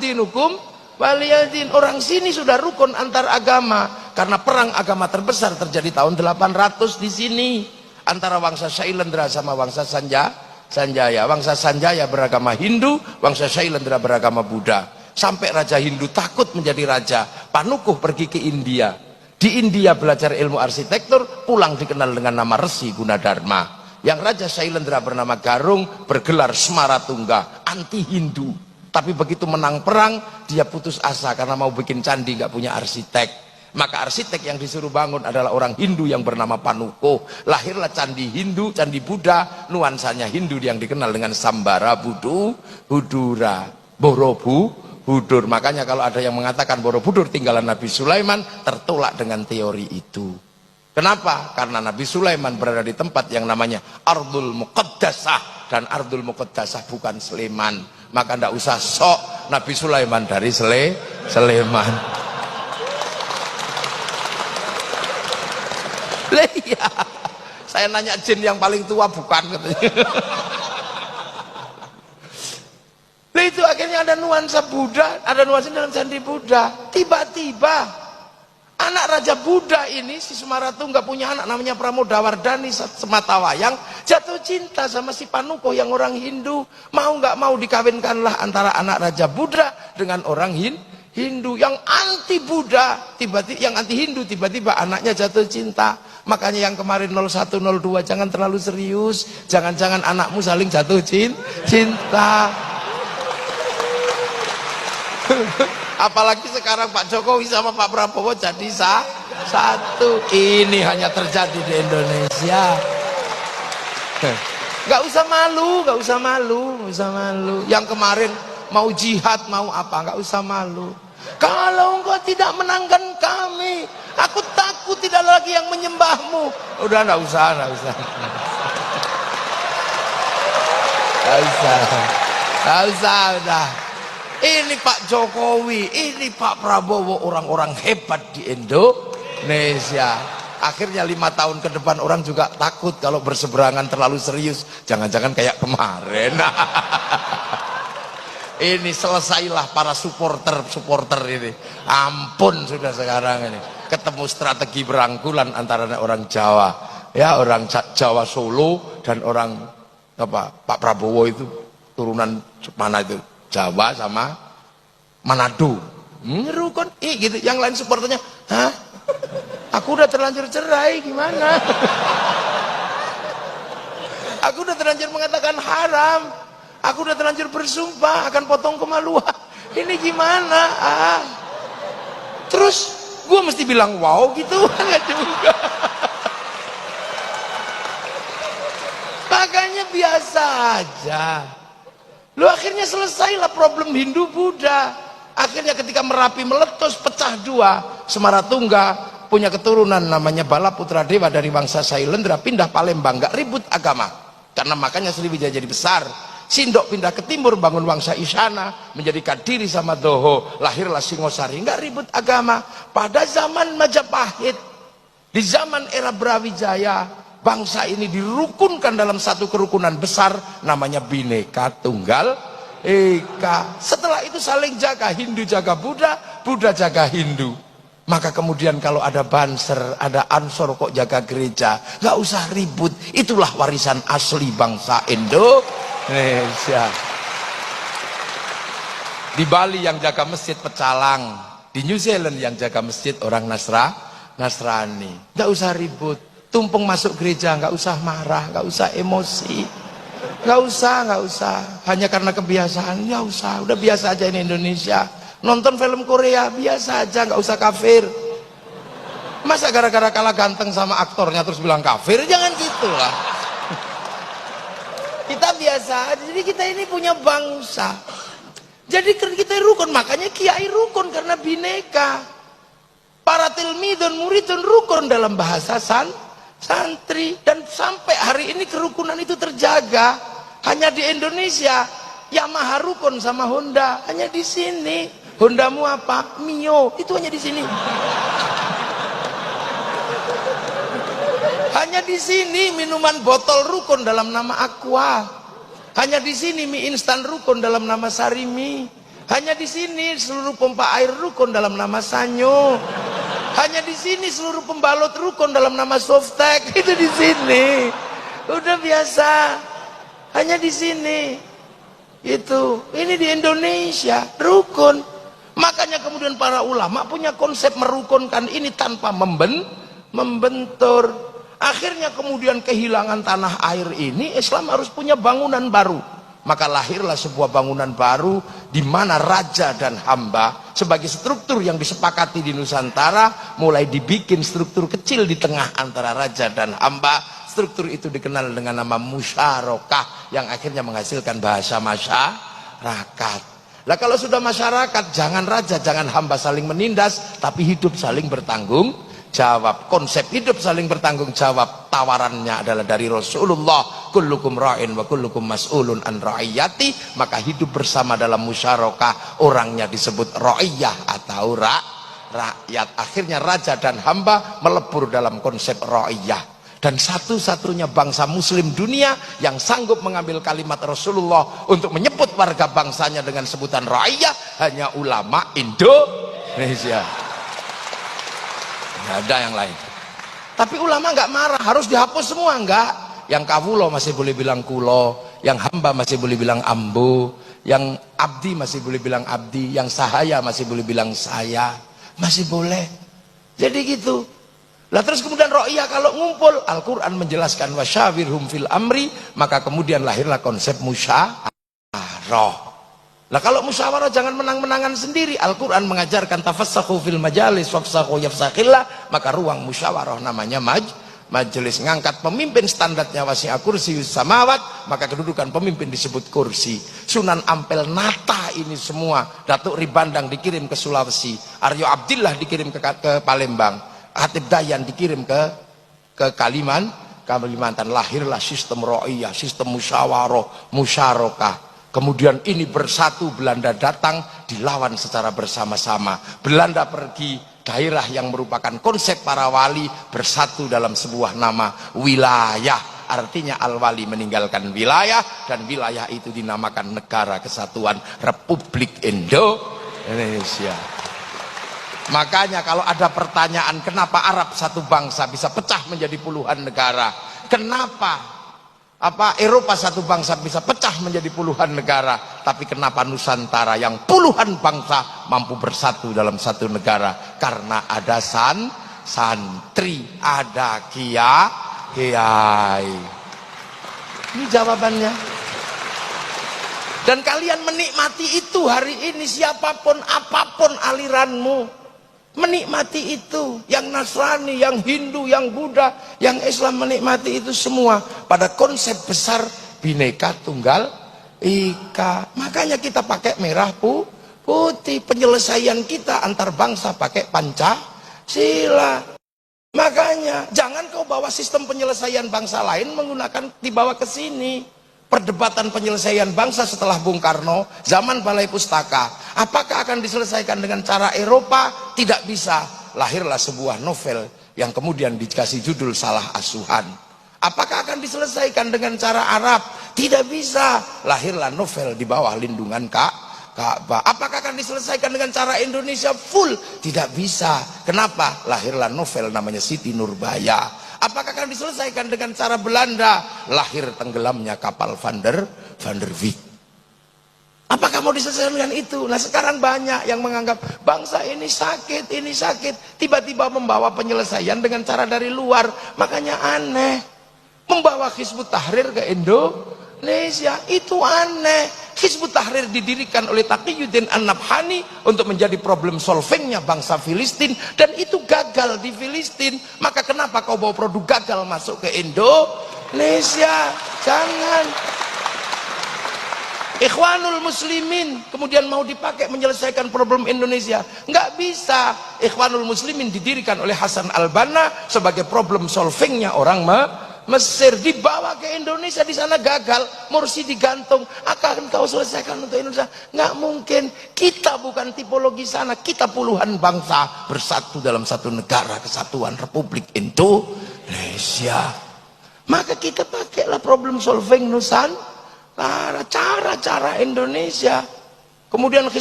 dinukum waliyadin. Orang sini sudah rukun antar agama karena perang agama terbesar terjadi tahun 800 di sini antara Wangsa Shailendra sama Wangsa Sanjaya. Wangsa Sanjaya beragama Hindu, Wangsa Shailendra beragama Buddha. Sampai Raja Hindu takut menjadi raja. Panukuh pergi ke India. Di India belajar ilmu arsitektur, pulang dikenal dengan nama Resi Gunadarma. Yang Raja Shailendra bernama Garung bergelar Smaratungga, anti Hindu. Tapi begitu menang perang, dia putus asa karena mau bikin candi nggak punya arsitek. Maka arsitek yang disuruh bangun adalah orang Hindu yang bernama Panukuh. Lahirlah candi Hindu, candi Buddha, nuansanya Hindu yang dikenal dengan Sambara Budura, Borobudur. Makanya kalau ada yang mengatakan Borobudur tinggalan Nabi Sulaiman, tertolak dengan teori itu. Kenapa? Karena Nabi Sulaiman berada di tempat yang namanya Ardul Muqaddasah, dan Ardul Muqaddasah bukan Sleman. Maka tidak usah sok Nabi Sulaiman dari Sleman. Iya, saya nanya jin yang paling tua bukan katanya. Itu akhirnya ada nuansa Buddha, ada nuansa dalam candi Buddha. Tiba-tiba anak Raja Buddha ini, si Smaratungga punya anak namanya Pramodawardhani Sematawayang, jatuh cinta sama si Panukuh yang orang Hindu. Mau nggak mau dikawinkanlah antara anak Raja Buddha dengan orang Hindu yang anti Buddha, tiba-tiba yang anti Hindu, tiba-tiba anaknya jatuh cinta. Makanya yang kemarin 0102 jangan terlalu serius, jangan-jangan anakmu saling jatuh cinta. Apalagi sekarang Pak Jokowi sama Pak Prabowo jadi satu. Ini hanya terjadi di Indonesia. Gak usah malu, gak usah malu, gak usah malu. Yang kemarin mau jihad, mau apa, gak usah malu. Kalau engkau tidak menangkan kami, aku takut tidak lagi yang menyembahmu. Udah gak usah, gak usah. Gak usah, gak usah, udah. Ini Pak Jokowi, ini Pak Prabowo, orang-orang hebat di Indonesia. Akhirnya 5 tahun ke depan orang juga takut kalau berseberangan terlalu serius. Jangan-jangan kayak kemarin. Ini selesailah para supporter ini. Ampun sudah sekarang ini. Ketemu strategi berangkulan antara orang Jawa, ya orang Jawa Solo dan orang apa Pak Prabowo itu turunan mana itu? Jawa sama Manado. Rukun gitu. Yang lain supporternya, hah? Aku udah terlanjur cerai, gimana? Aku udah terlanjur mengatakan haram. Aku udah terlanjur bersumpah akan potong kemaluan. Ini gimana? Terus gue mesti bilang wow gitu? Enggak juga. Makanya biasa aja. Lu akhirnya selesailah problem Hindu Buddha. Akhirnya ketika Merapi meletus pecah dua, Smaratungga punya keturunan namanya Balaputra Dewa dari Wangsa Shailendra pindah Palembang, nggak ribut agama. Karena makanya Sriwijaya jadi besar. Sindok pindah ke timur bangun Wangsa Isyana, menjadikan diri sama Doho, lahirlah Singosari, nggak ribut agama. Pada zaman Majapahit, di zaman era Brawijaya, bangsa ini dirukunkan dalam satu kerukunan besar namanya Bhinneka Tunggal Ika. Setelah itu saling jaga, Hindu jaga Buddha, Buddha jaga Hindu. Maka kemudian kalau ada Banser, ada Ansor kok jaga gereja, nggak usah ribut. Itulah warisan asli bangsa Indonesia. Di Bali yang jaga masjid pecalang, di New Zealand yang jaga masjid orang Nasrani. Nggak usah ribut. Tumpeng masuk gereja, nggak usah marah, nggak usah emosi, nggak usah. Hanya karena kebiasaan, nggak usah. Udah biasa aja ini Indonesia. Nonton film Korea biasa aja, nggak usah kafir. Masa gara-gara kalah ganteng sama aktornya terus bilang kafir? Jangan gitulah. Kita biasa aja. Jadi kita ini punya bangsa. Jadi kita rukun, makanya kiai rukun karena bineka. Para tilmidun muridun rukun dalam bahasa santri, dan sampai hari ini kerukunan itu terjaga. Hanya di Indonesia Yamaha rukun sama Honda, hanya di sini. Hondamu apa? Mio, itu hanya di sini. Hanya di sini minuman botol rukun dalam nama Aqua. Hanya di sini mie instan rukun dalam nama Sarimi. Hanya di sini seluruh pompa air rukun dalam nama Sanyo. Hanya di sini seluruh pembalot rukun dalam nama Softtek. Itu di sini. Udah biasa. Hanya di sini. Itu. Ini di Indonesia rukun. Makanya kemudian para ulama punya konsep merukunkan ini tanpa membentur. Akhirnya kemudian kehilangan tanah air ini, Islam harus punya bangunan baru. Maka lahirlah sebuah bangunan baru di mana raja dan hamba sebagai struktur yang disepakati di Nusantara, mulai dibikin struktur kecil di tengah antara raja dan hamba. Struktur itu dikenal dengan nama musyarakah yang akhirnya menghasilkan bahasa masyarakat. Lah kalau sudah masyarakat, jangan raja, jangan hamba saling menindas, tapi hidup saling bertanggung jawab. Konsep hidup saling bertanggung jawab tawarannya adalah dari Rasulullah, kullukum ra'in wa kullukum mas'ulun an ra'iyati. Maka hidup bersama dalam musyarakah, orangnya disebut ra'iyah atau rakyat. Akhirnya raja dan hamba melebur dalam konsep ra'iyah. Dan satu-satunya bangsa muslim dunia yang sanggup mengambil kalimat Rasulullah untuk menyebut warga bangsanya dengan sebutan ra'iyah hanya ulama Indonesia. Nggak ada yang lain. Tapi ulama nggak marah, harus dihapus semua nggak. Yang kawulo masih boleh bilang kulo, yang hamba masih boleh bilang ambo, yang abdi masih boleh bilang abdi, yang sahaya masih boleh bilang saya, masih boleh. Jadi gitu. Lah terus kemudian ro'iyah kalau ngumpul, Al-Quran menjelaskan wasyawirhum fil amri, maka kemudian lahirlah konsep musyawarah. Lah kalau musyawarah jangan menang-menangan sendiri. Al-Quran mengajarkan tafassahu fil majalis wafsahu yafsakillah, maka ruang musyawarah namanya majelis. Ngangkat pemimpin standarnya wasi'a kursiyus samawat, maka kedudukan pemimpin disebut kursi. Sunan Ampel nata ini semua. Datuk Ribandang dikirim ke Sulawesi, Aryo Abdillah dikirim ke Palembang, Hatib Dayan dikirim ke Kalimantan. Lahirlah sistem ro'iyah, sistem musyawarah. Kemudian ini bersatu, Belanda datang, dilawan secara bersama-sama. Belanda pergi, daerah yang merupakan konsep para wali bersatu dalam sebuah nama wilayah. Artinya al-wali meninggalkan wilayah, dan wilayah itu dinamakan Negara Kesatuan Republik Indonesia. Makanya kalau ada pertanyaan kenapa Arab satu bangsa bisa pecah menjadi puluhan negara, kenapa Eropa satu bangsa bisa pecah menjadi puluhan negara, tapi kenapa Nusantara yang puluhan bangsa mampu bersatu dalam satu negara? Karena ada santri, ada kiai. Ini jawabannya. Dan kalian menikmati itu hari ini, siapapun apapun aliranmu, menikmati itu. Yang Nasrani, yang Hindu, yang Buddha, yang Islam menikmati itu semua pada konsep besar Bhinneka Tunggal Ika. Makanya kita pakai merah putih. Penyelesaian kita antar bangsa pakai Pancasila. Makanya jangan kau bawa sistem penyelesaian bangsa lain menggunakan dibawa ke sini. Perdebatan penyelesaian bangsa setelah Bung Karno, zaman Balai Pustaka, apakah akan diselesaikan dengan cara Eropa? Tidak bisa. Lahirlah sebuah novel yang kemudian dikasih judul Salah Asuhan. Apakah akan diselesaikan dengan cara Arab? Tidak bisa. Lahirlah novel di bawah lindungan Ka'bah. Apakah akan diselesaikan dengan cara Indonesia full? Tidak bisa. Kenapa? Lahirlah novel namanya Siti Nurbaya. Apakah akan diselesaikan dengan cara Belanda? Lahir tenggelamnya kapal Van der Wijk. Apakah mau diselesaikan dengan itu? Nah sekarang banyak yang menganggap bangsa ini sakit, ini sakit. Tiba-tiba membawa penyelesaian dengan cara dari luar. Makanya aneh. Membawa Hizbut Tahrir ke Indonesia, itu aneh. Hizbut Tahrir didirikan oleh Taqiyuddin An-Nabhani untuk menjadi problem solvingnya bangsa Filistin, dan itu gagal di Filistin. Maka kenapa kau bawa produk gagal masuk ke Indonesia? Jangan. Ikhwanul Muslimin kemudian mau dipakai menyelesaikan problem Indonesia, nggak bisa. Ikhwanul Muslimin didirikan oleh Hasan al-Banna sebagai problem solvingnya orang Mesir, dibawa ke Indonesia, di sana gagal, Mursi digantung. Akan kau selesaikan untuk Indonesia? Nggak mungkin. Kita bukan tipologi sana, kita puluhan bangsa bersatu dalam satu negara kesatuan Republik Indonesia. Maka kita pakailah problem solving Nusantara, cara-cara Indonesia. Kemudian